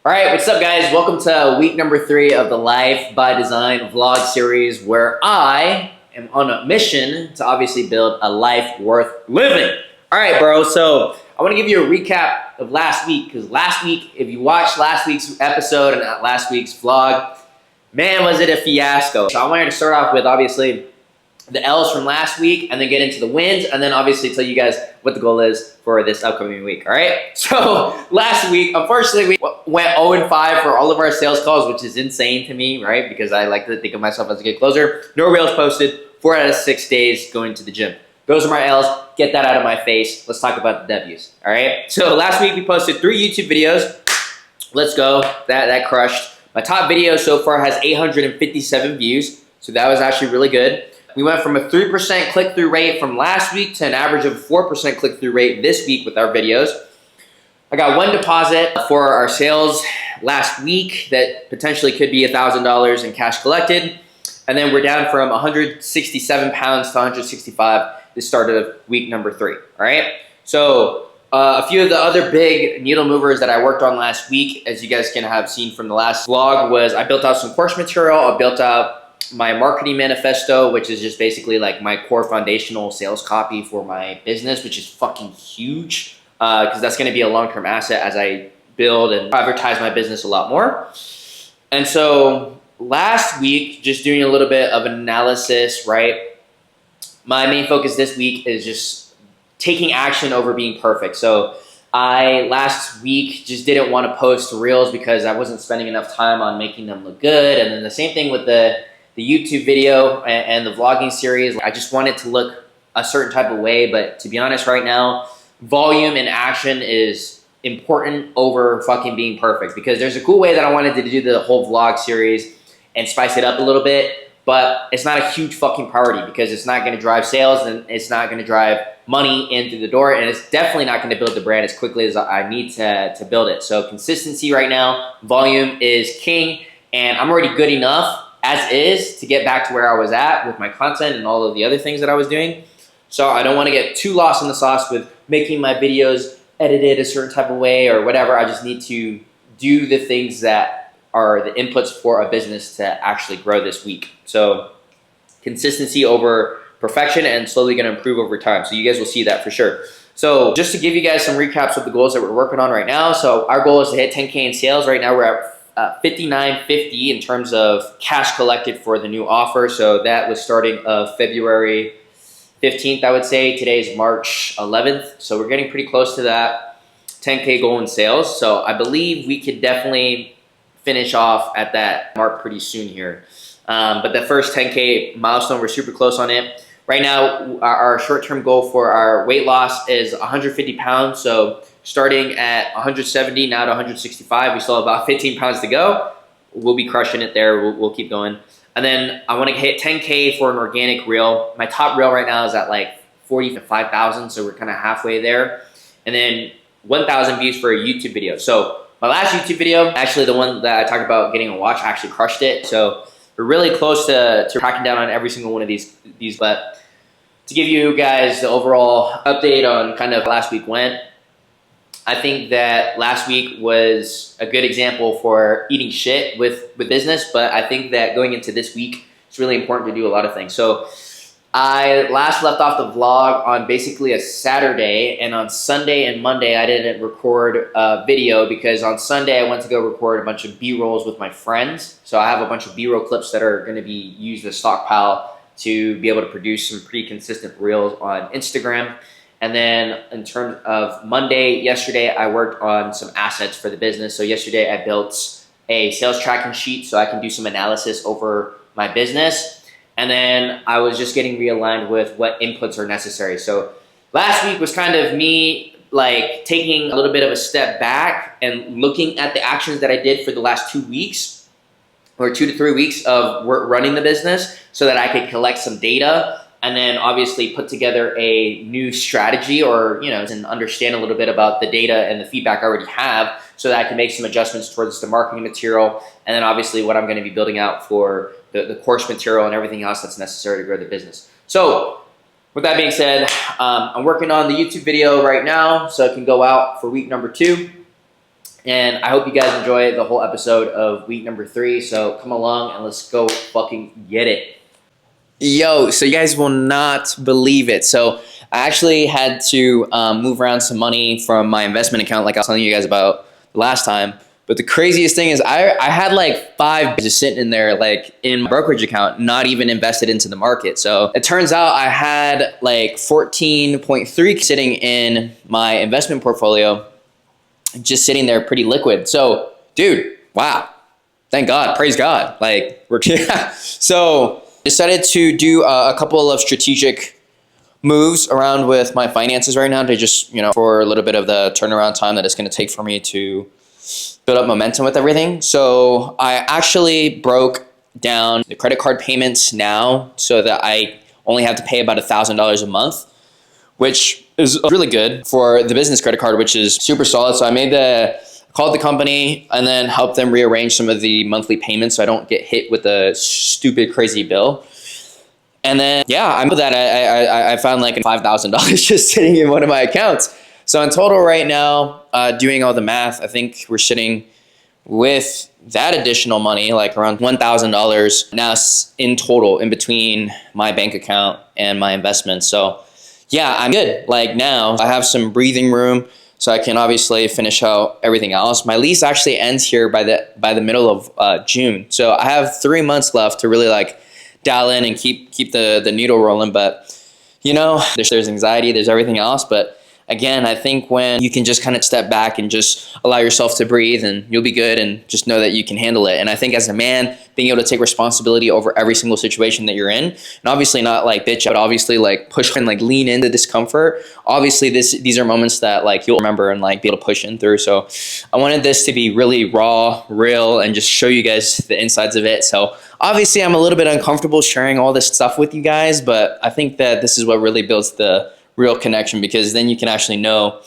All right, what's up guys? Welcome to week number 3 of the Life by Design vlog series where I am on a mission to obviously build a life worth living. All right, bro, so I want to give you a recap of last week because last week, if you watched last week's episode and last week's vlog, man, was it a fiasco. So I wanted to start off with obviously the L's from last week and then get into the wins and then obviously tell you guys what the goal is for this upcoming week, all right? So last week, unfortunately, we went 0-5 for all of our sales calls, which is insane to me, right? Because I like to think of myself as a good closer. No reels posted, 4 out of 6 days going to the gym. Those are my L's, get that out of my face. Let's talk about the W's, all right? So last week we posted 3 YouTube videos. Let's go, that crushed. My top video so far has 857 views, so that was actually really good. We went from a 3% click-through rate from last week to an average of 4% click-through rate this week with our videos. I got 1 deposit for our sales last week that potentially could be $1,000 in cash collected. And then we're down from 167 pounds to 165 the start of week number 3, all right? So a few of the other big needle movers that I worked on last week, as you guys can have seen from the last vlog, was I built out some course material, I built out my marketing manifesto, which is just basically like my core foundational sales copy for my business, which is fucking huge because that's going to be a long-term asset as I build and advertise my business a lot more. And so last week, just doing a little bit of analysis, right? My main focus this week is just taking action over being perfect. So I last week just didn't want to post reels because I wasn't spending enough time on making them look good. And then the same thing with the YouTube video and the vlogging series. I just want it to look a certain type of way, but to be honest right now, volume and action is important over fucking being perfect because there's a cool way that I wanted to do the whole vlog series and spice it up a little bit, but it's not a huge fucking priority because it's not going to drive sales and it's not going to drive money in through the door, and it's definitely not going to build the brand as quickly as I need to build it. So consistency right now, volume is king, and I'm already good enough as is to get back to where I was at with my content and all of the other things that I was doing. So I don't want to get too lost in the sauce with making my videos edited a certain type of way or whatever. I just need to do the things that are the inputs for a business to actually grow this week. So consistency over perfection and slowly going to improve over time. So you guys will see that for sure. So just to give you guys some recaps of the goals that we're working on right now. So our goal is to hit 10K in sales. Right now we're at $59.50 in terms of cash collected for the new offer. So that was starting of February 15th, I would say. Today's March 11th. So we're getting pretty close to that 10K goal in sales. So I believe we could definitely finish off at that mark pretty soon here. But the first 10K milestone, we're super close on it. Right now, our short-term goal for our weight loss is 150 pounds. So starting at 170 now to 165, we still have about 15 pounds to go. We'll be crushing it there. We'll keep going. And then I want to hit 10K for an organic reel. My top reel right now is at like 45,000, so we're kind of halfway there. And then 1,000 views for a YouTube video. So my last YouTube video, actually the one that I talked about getting a watch, I actually crushed it. So we're really close to tracking down on every single one of these. But to give you guys the overall update on kind of last week went, I think that last week was a good example for eating shit with business, but I think that going into this week, it's really important to do a lot of things. So I last left off the vlog on basically a Saturday, and on Sunday and Monday, I didn't record a video because on Sunday, I went to go record a bunch of B-rolls with my friends. So I have a bunch of B-roll clips that are gonna be used as stockpile to be able to produce some pretty consistent reels on Instagram. And then in terms of Monday, yesterday, I worked on some assets for the business. So yesterday I built a sales tracking sheet so I can do some analysis over my business. And then I was just getting realigned with what inputs are necessary. So last week was kind of me like taking a little bit of a step back and looking at the actions that I did for the last 2 weeks or 2 to 3 weeks of running the business so that I could collect some data and then obviously put together a new strategy or, and understand a little bit about the data and the feedback I already have so that I can make some adjustments towards the marketing material and then obviously what I'm going to be building out for the course material and everything else that's necessary to grow the business. So with that being said, I'm working on the YouTube video right now so it can go out for week number 2. And I hope you guys enjoy the whole episode of week number 3. So come along and let's go fucking get it. Yo, so you guys will not believe it. So I actually had to move around some money from my investment account like I was telling you guys about last time. But the craziest thing is I had like 5 just sitting in there like in my brokerage account, not even invested into the market. So it turns out I had like 14.3 sitting in my investment portfolio, just sitting there pretty liquid. So dude, wow, thank God, praise God. Like we're so decided to do a couple of strategic moves around with my finances right now to just, for a little bit of the turnaround time that it's going to take for me to build up momentum with everything. So I actually broke down the credit card payments now so that I only have to pay about $1,000 a month, which is really good for the business credit card, which is super solid. So I called the company and then helped them rearrange some of the monthly payments so I don't get hit with a stupid, crazy bill. And then, yeah, I know that I found like $5,000 just sitting in one of my accounts. So in total right now, doing all the math, I think we're sitting with that additional money, like around $1,000 now in total in between my bank account and my investments. So yeah, I'm good. Like now I have some breathing room so I can obviously finish out everything else. My lease actually ends here by the middle of June. So I have 3 months left to really like dial in and keep the needle rolling. But there's anxiety, there's everything else. But again, I think when you can just kind of step back and just allow yourself to breathe, and you'll be good, and just know that you can handle it. And I think as a man, being able to take responsibility over every single situation that you're in, and obviously not like bitch, but obviously like push and like lean into discomfort. Obviously these are moments that like you'll remember and like be able to push in through. So I wanted this to be really raw, real, and just show you guys the insides of it. So obviously I'm a little bit uncomfortable sharing all this stuff with you guys, but I think that this is what really builds the real connection, because then you can actually know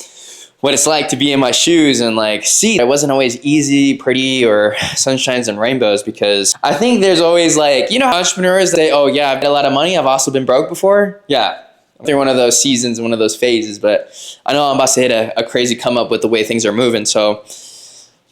what it's like to be in my shoes and like see it wasn't always easy, pretty, or sunshines and rainbows. Because I think there's always like, entrepreneurs say, oh yeah, I've got a lot of money, I've also been broke before. Yeah, through one of those seasons, one of those phases, but I know I'm about to hit a crazy come up with the way things are moving. So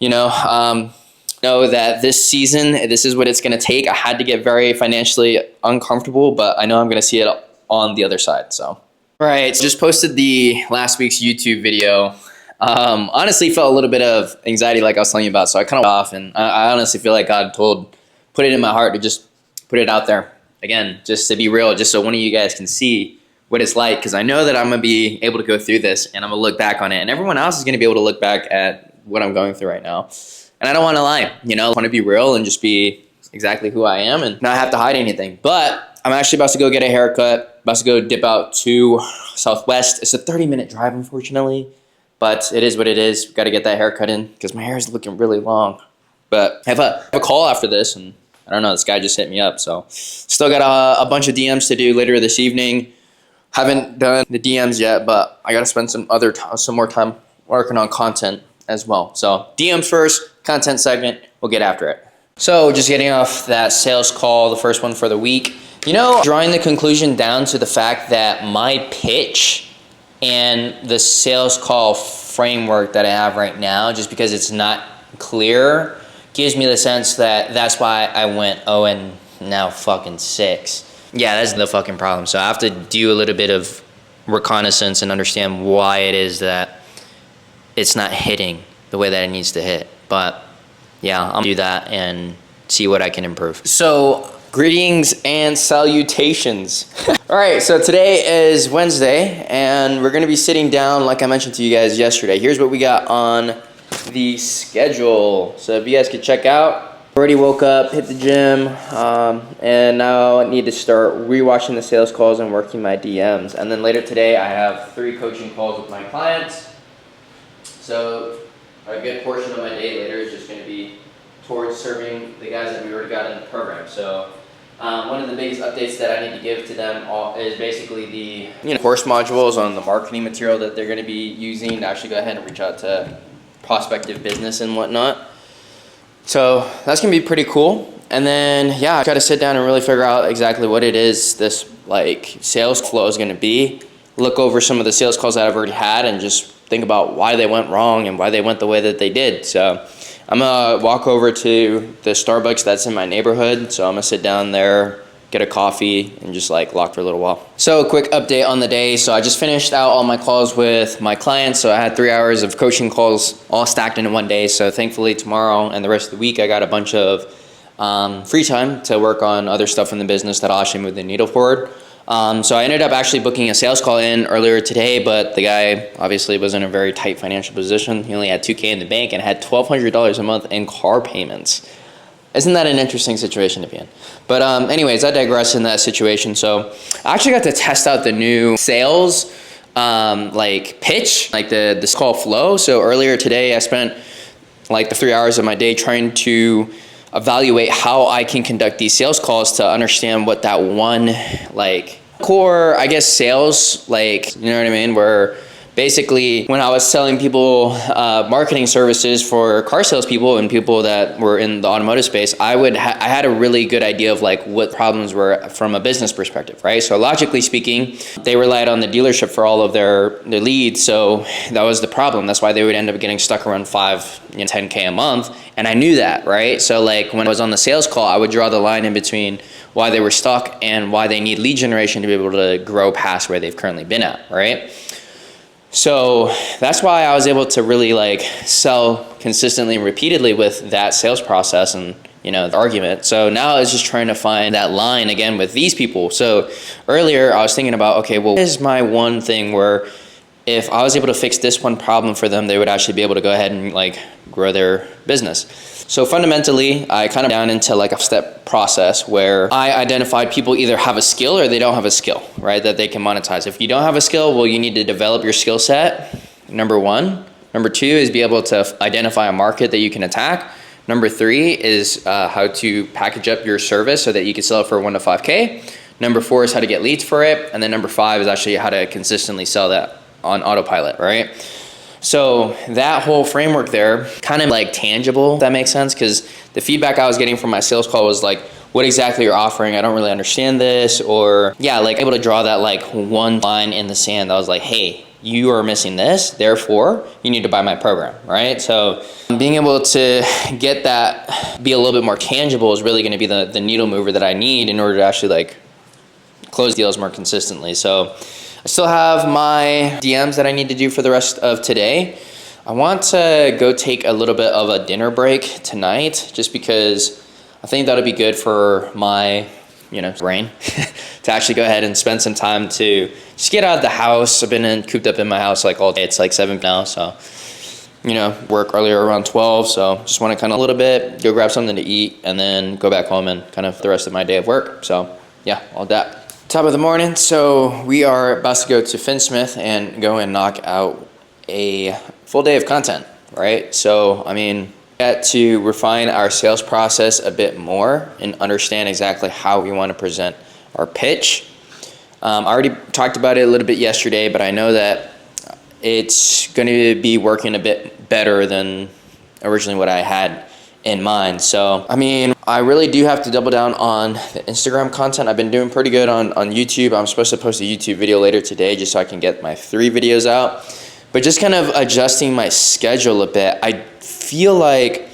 know that this season, this is what it's going to take. I had to get very financially uncomfortable, but I know I'm going to see it on the other side. So right, so just posted the last week's YouTube video. Honestly felt a little bit of anxiety like I was telling you about, so I kind of off, and I honestly feel like God put it in my heart to just put it out there. Again, just to be real, just so one of you guys can see what it's like, because I know that I'm going to be able to go through this, and I'm going to look back on it, and everyone else is going to be able to look back at what I'm going through right now. And I don't want to lie, I want to be real and just be exactly who I am and not have to hide anything. But I'm actually about to go get a haircut, about to go dip out to Southwest. It's a 30-minute drive, unfortunately, but it is what it is. Got to get that haircut in because my hair is looking really long. But I have a call after this, and I don't know, this guy just hit me up. So still got a bunch of DMs to do later this evening. Haven't done the DMs yet, but I got to spend some more time working on content as well. So DMs first, content second, we'll get after it. So just getting off that sales call, the first one for the week, drawing the conclusion down to the fact that my pitch and the sales call framework that I have right now, just because it's not clear, gives me the sense that that's why I went 0 and now fucking 6. Yeah, that's the fucking problem. So I have to do a little bit of reconnaissance and understand why it is that it's not hitting the way that it needs to hit. But yeah, I'm gonna do that and see what I can improve. So greetings and salutations. All right, so today is Wednesday, and we're gonna be sitting down like I mentioned to you guys yesterday. Here's what we got on the schedule. So if you guys could check out, already woke up, hit the gym, and now I need to start rewatching the sales calls and working my DMs. And then later today, I have 3 coaching calls with my clients. So a good portion of my day later is just going to be towards serving the guys that we already got in the program. So one of the biggest updates that I need to give to them is basically the course modules on the marketing material that they're going to be using to actually go ahead and reach out to prospective business and whatnot. So that's going to be pretty cool. And then, yeah, I got to sit down and really figure out exactly what it is this like sales flow is going to be. Look over some of the sales calls that I've already had and just think about why they went wrong and why they went the way that they did. So I'm gonna walk over to the Starbucks that's in my neighborhood. So I'm gonna sit down there, get a coffee, and just like lock for a little while. So quick update on the day. So I just finished out all my calls with my clients. So I had 3 hours of coaching calls all stacked into one day. So thankfully tomorrow and the rest of the week, I got a bunch of free time to work on other stuff in the business that'll actually move the needle forward. So I ended up actually booking a sales call in earlier today, but the guy obviously was in a very tight financial position. He only had $2K in the bank and had $1,200 a month in car payments. Isn't that an interesting situation to be in? But anyways, I digress in that situation. So I actually got to test out the new sales like pitch, like this call flow. So earlier today, I spent like the 3 hours of my day trying to evaluate how I can conduct these sales calls to understand what that one like core, I guess, sales, like, you know what I mean? Where basically when I was selling people marketing services for car salespeople and people that were in the automotive space, I had a really good idea of like what problems were from a business perspective, right? So logically speaking, they relied on the dealership for all of their leads. So that was the problem. That's why they would end up getting stuck around 10K a month. And I knew that, right? So like when I was on the sales call, I would draw the line in between why they were stuck and why they need lead generation to be able to grow past where they've currently been at, right? So that's why I was able to really like sell consistently and repeatedly with that sales process and, you know, the argument. So now it's just trying to find that line again with these people. So earlier I was thinking about, okay, well, what is my one thing where if I was able to fix this one problem for them, they would actually be able to go ahead and like grow their business. So fundamentally, I kind of down into like a step process where I identified people either have a skill or they don't have a skill, right, that they can monetize. If you don't have a skill, well, you need to develop your skill set, number one. Number two is be able to identify a market that you can attack. Number three is how to package up your service so that you can sell it for 1 to 5K. Number four is how to get leads for it. And then number five is actually how to consistently sell that on autopilot, right? So that whole framework there, kind of like tangible, if that makes sense, because the feedback I was getting from my sales call was like, what exactly you're offering? I don't really understand this. Or yeah, like able to draw that like one line in the sand that was like, hey, you are missing this, therefore you need to buy my program, right? So being able to get that, be a little bit more tangible is really gonna be the needle mover that I need in order to actually like close deals more consistently. So I still have my DMs that I need to do for the rest of today. I want to go take a little bit of a dinner break tonight just because I think that'll be good for my, you know, brain to actually go ahead and spend some time to just get out of the house. I've been cooped up in my house like all day. It's like 7 now, so, you know, work earlier around 12. So just want to kind of a little bit, go grab something to eat and then go back home and kind of the rest of my day of work. So yeah, all that. Top of the morning, so we are about to go to Finsmith and go and knock out a full day of content, right? So, I mean, get to refine our sales process a bit more and understand exactly how we want to present our pitch. I already talked about it a little bit yesterday, but I know that it's going to be working a bit better than originally what I had in mind. So, I mean, I really do have to double down on the Instagram content. I've been doing pretty good on YouTube. I'm supposed to post a YouTube video later today just so I can get my 3 videos out. But just kind of adjusting my schedule a bit. I feel like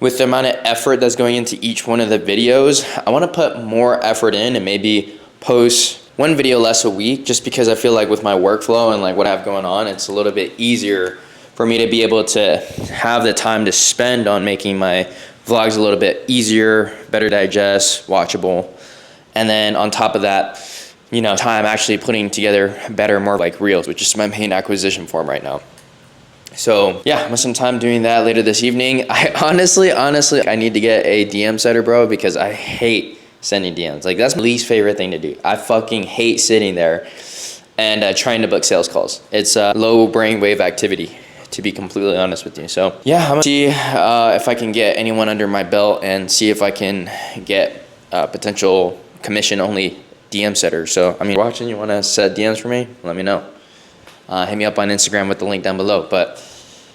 with the amount of effort that's going into each one of the videos, I want to put more effort in and maybe post 1 video less a week just because I feel like with my workflow and like what I have going on, it's a little bit easier for me to be able to have the time to spend on making my vlogs a little bit easier, better digest, watchable. And then on top of that, you know, time actually putting together better, more like reels, which is my main acquisition form right now. So yeah, I'm gonna spend some time doing that later this evening. I honestly, I need to get a DM setter, bro, because I hate sending DMs. Like that's my least favorite thing to do. I fucking hate sitting there and trying to book sales calls. It's a low brainwave activity, to be completely honest with you. So yeah, I'm gonna see if I can get anyone under my belt and see if I can get potential commission only DM setters. So I mean, watching, you wanna set DMs for me? Let me know. Hit me up on Instagram with the link down below. But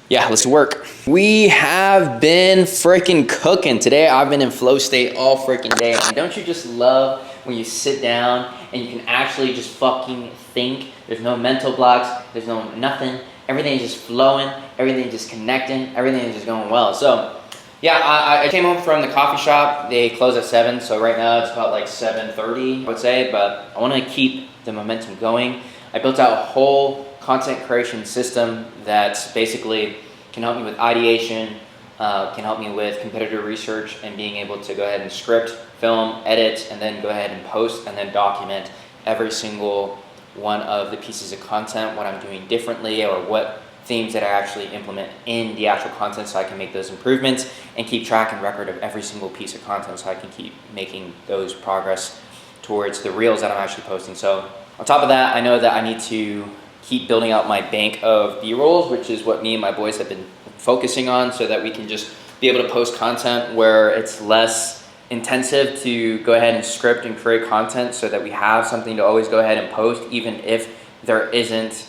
yeah, let's work. We have been freaking cooking. Today I've been in flow state all freaking day. And don't you just love when you sit down and you can actually just fucking think? There's no mental blocks, there's no nothing. everything's just flowing, everything's just connecting, everything's just going well. So yeah, I came home from the coffee shop. They close at 7, so right now it's about like 7:30, I would say, but I want to keep the momentum going. I built out a whole content creation system that basically can help me with ideation, can help me with competitor research, and being able to go ahead and script, film, edit, and then go ahead and post, and then document every single one of the pieces of content, what I'm doing differently, or what themes that I actually implement in the actual content, so I can make those improvements and keep track and record of every single piece of content, so I can keep making those progress towards the reels that I'm actually posting. So on top of that, I know that I need to keep building out my bank of B-rolls, which is what me and my boys have been focusing on, so that we can just be able to post content where it's less intensive to go ahead and script and create content, so that we have something to always go ahead and post, even if there isn't,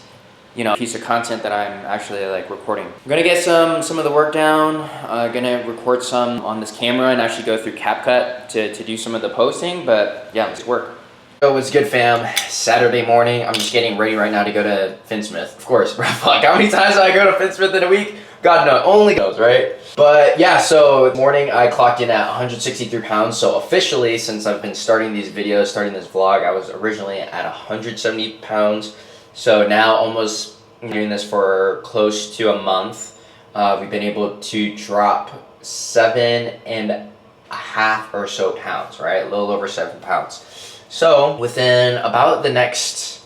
you know, a piece of content that I'm actually like recording. I'm gonna get some of the work down. I'm gonna record some on this camera and actually go through CapCut to do some of the posting, but yeah, let's work. So what's good, fam? Saturday morning. I'm just getting ready right now to go to Finsmith. Of course, bro. Fuck, how many times do I go to Finsmith in a week? God knows, only goes, right? But yeah, so this morning I clocked in at 163 pounds. So officially, since I've been starting these videos, starting this vlog, I was originally at 170 pounds. So now, almost doing this for close to a month, we've been able to drop 7.5 or so pounds, right? A little over 7 pounds. So within about the next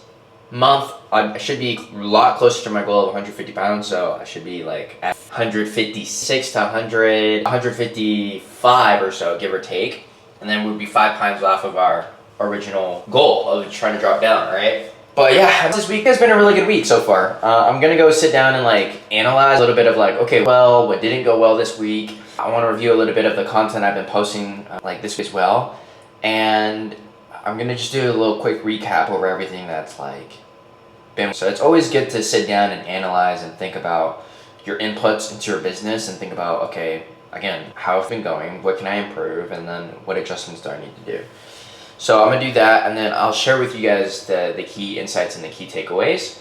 month, I should be a lot closer to my goal of 150 pounds. So I should be like at 156 to 155 or so, give or take. And then we'd be 5 pounds off of our original goal of trying to drop down, right? But yeah, this week has been a really good week so far. I'm gonna go sit down and like analyze a little bit of like, okay, well, what didn't go well this week? I want to review a little bit of the content I've been posting like this week as well. And I'm gonna just do a little quick recap over everything that's like been. So it's always good to sit down and analyze and think about your inputs into your business and think about, okay, again, how it's been going, what can I improve, and then what adjustments do I need to do. So I'm gonna do that, and then I'll share with you guys the key insights and the key takeaways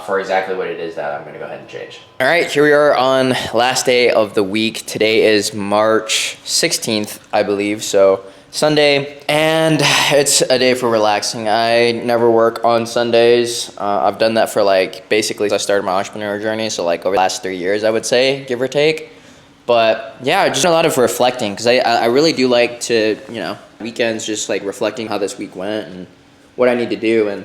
for exactly what it is that I'm gonna go ahead and change. All right, here we are on last day of the week. Today is March 16th, I believe, so Sunday, and it's a day for relaxing. I never work on Sundays. I've done that for like, basically, I started my entrepreneur journey, so like over the last 3 years, I would say, give or take. But yeah, just a lot of reflecting, because I really do like to, you know, weekends just like reflecting how this week went and what I need to do. And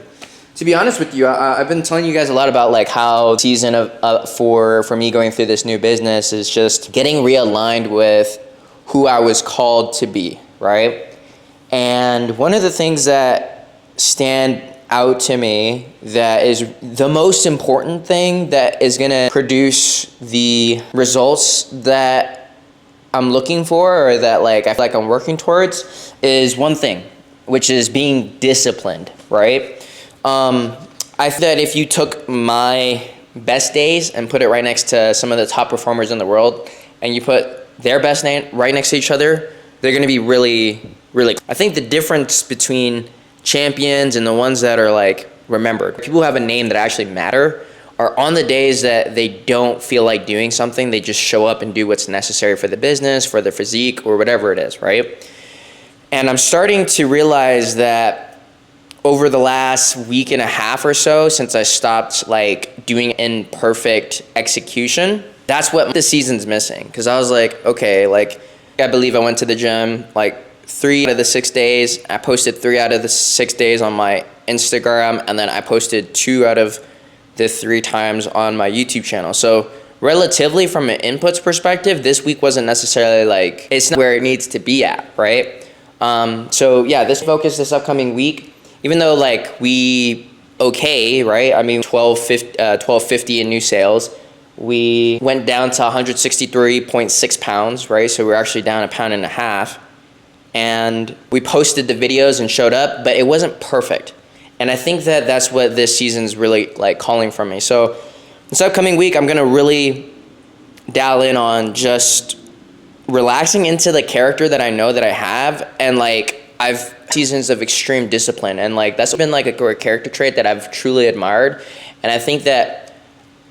to be honest with you, I've been telling you guys a lot about like how season of for me going through this new business is just getting realigned with who I was called to be, right? And one of the things that stand out to me that is the most important thing that is gonna produce the results that I'm looking for, or that like I feel like I'm working towards, is one thing, which is being disciplined, right? I think that if you took my best days and put it right next to some of the top performers in the world, and you put their best name right next to each other, they're gonna be really, really. I think the difference between champions and the ones that are like remembered, people who have a name that actually matter, are on the days that they don't feel like doing something, they just show up and do what's necessary for the business, for their physique, or whatever it is, right? And I'm starting to realize that over the last week and a half or so, since I stopped like doing imperfect execution, that's what this season's missing. Because I was like, okay, like I believe I went to the gym like 3 out of the 6 days. I posted 3 out of the 6 days on my Instagram, and then I posted 2 out of the 3 times on my YouTube channel. So relatively, from an inputs perspective, this week wasn't necessarily like, it's not where it needs to be at, right? So yeah, this focus this upcoming week, even though like we okay, right? I mean, 1250 in new sales. We went down to 163.6 pounds, right? So we're actually down 1.5 pounds. And we posted the videos and showed up, but it wasn't perfect. And I think that that's what this season's really like calling from me. So this upcoming week, I'm gonna really dial in on just relaxing into the character that I know that I have. And like, I've seasons of extreme discipline. And like, that's been like a character trait that I've truly admired. And I think that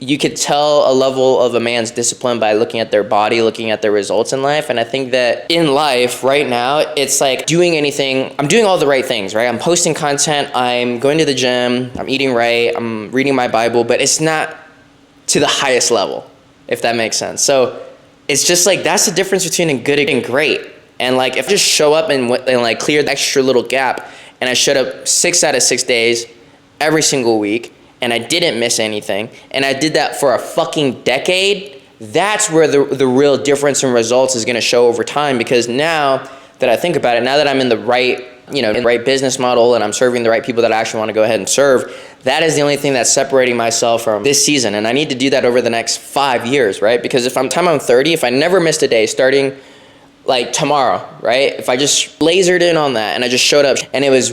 you could tell a level of a man's discipline by looking at their body, looking at their results in life. And I think that in life right now, it's like doing anything, I'm doing all the right things, right? I'm posting content, I'm going to the gym, I'm eating right, I'm reading my Bible, but it's not to the highest level, if that makes sense. So it's just like, that's the difference between a good and great. And like, if I just show up and like clear the extra little gap, and I showed up 6 out of 6 days every single week, and I didn't miss anything, and I did that for a fucking decade, that's where the real difference in results is gonna show over time. Because now that I think about it, now that I'm in the right, in the right business model, and I'm serving the right people that I actually wanna go ahead and serve, that is the only thing that's separating myself from this season. And I need to do that over the next 5 years, right? Because if I'm 30, if I never missed a day starting like tomorrow, right? If I just lasered in on that and I just showed up, and it was,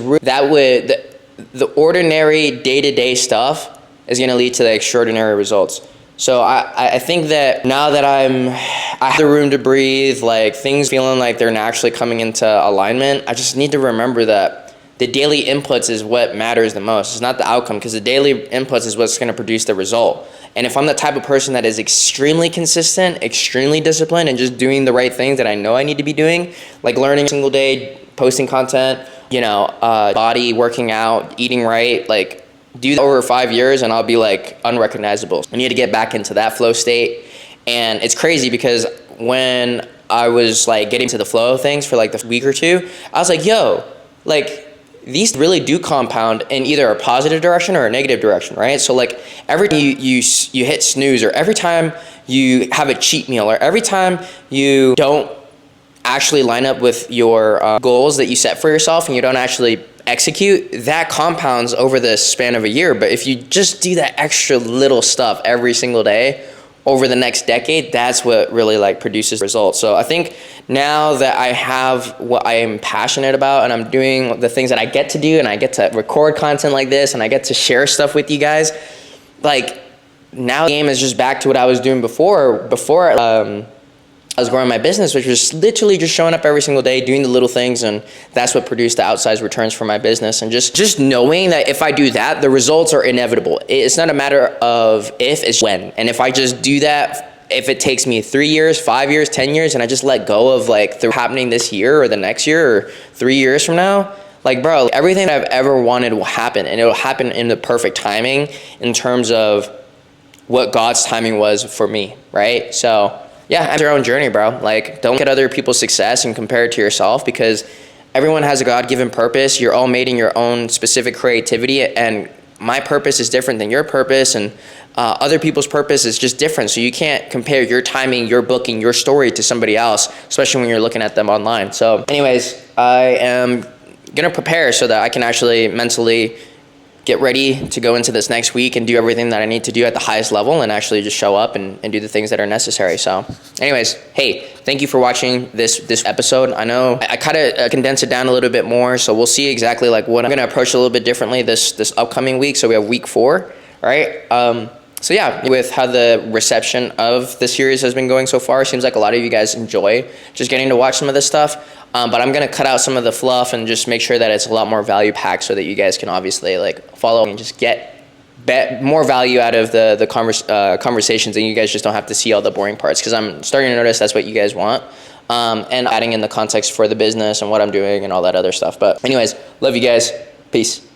the ordinary day-to-day stuff is gonna lead to the extraordinary results. So I think that now that I have the room to breathe, like things feeling like they're naturally coming into alignment, I just need to remember that the daily inputs is what matters the most. It's not the outcome, because the daily inputs is what's gonna produce the result. And if I'm the type of person that is extremely consistent, extremely disciplined, and just doing the right things that I know I need to be doing, like learning a single day, posting content, body, working out, eating right, like do that over 5 years and I'll be like unrecognizable. I need to get back into that flow state. And it's crazy because when I was like getting to the flow of things for like the week or two, I was like, yo, like these really do compound in either a positive direction or a negative direction, right? So like every time you hit snooze, or every time you have a cheat meal, or every time you don't actually line up with your goals that you set for yourself and you don't actually execute, that compounds over the span of a year. But if you just do that extra little stuff every single day over the next decade, that's what really like produces results. So I think now that I have what I am passionate about, and I'm doing the things that I get to do, and I get to record content like this, and I get to share stuff with you guys, like now the game is just back to what I was doing before I was growing my business, which was literally just showing up every single day, doing the little things, and that's what produced the outsized returns for my business. And just knowing that if I do that, the results are inevitable. It's not a matter of if, it's when. And if I just do that, if it takes me 3 years, 5 years, 10 years, and I just let go of like happening this year or the next year or 3 years from now, like bro, everything I've ever wanted will happen, and it'll happen in the perfect timing in terms of what God's timing was for me, right? So yeah, have your own journey, bro. Like, don't look at other people's success and compare it to yourself, because everyone has a God-given purpose. You're all made in your own specific creativity, and my purpose is different than your purpose, and other people's purpose is just different. So you can't compare your timing, your booking, your story to somebody else, especially when you're looking at them online. So anyways, I am gonna prepare so that I can actually mentally get ready to go into this next week and do everything that I need to do at the highest level, and actually just show up and do the things that are necessary. So anyways, hey, thank you for watching this episode. I know I kind of condensed it down a little bit more, so we'll see exactly like what I'm going to approach a little bit differently this upcoming week. So we have week 4, right? So yeah, with how the reception of the series has been going so far, it seems like a lot of you guys enjoy just getting to watch some of this stuff. But I'm going to cut out some of the fluff and just make sure that it's a lot more value packed, so that you guys can obviously like follow and just get more value out of the conversations, and you guys just don't have to see all the boring parts, because I'm starting to notice that's what you guys want. And adding in the context for the business and what I'm doing and all that other stuff. But anyways, love you guys. Peace.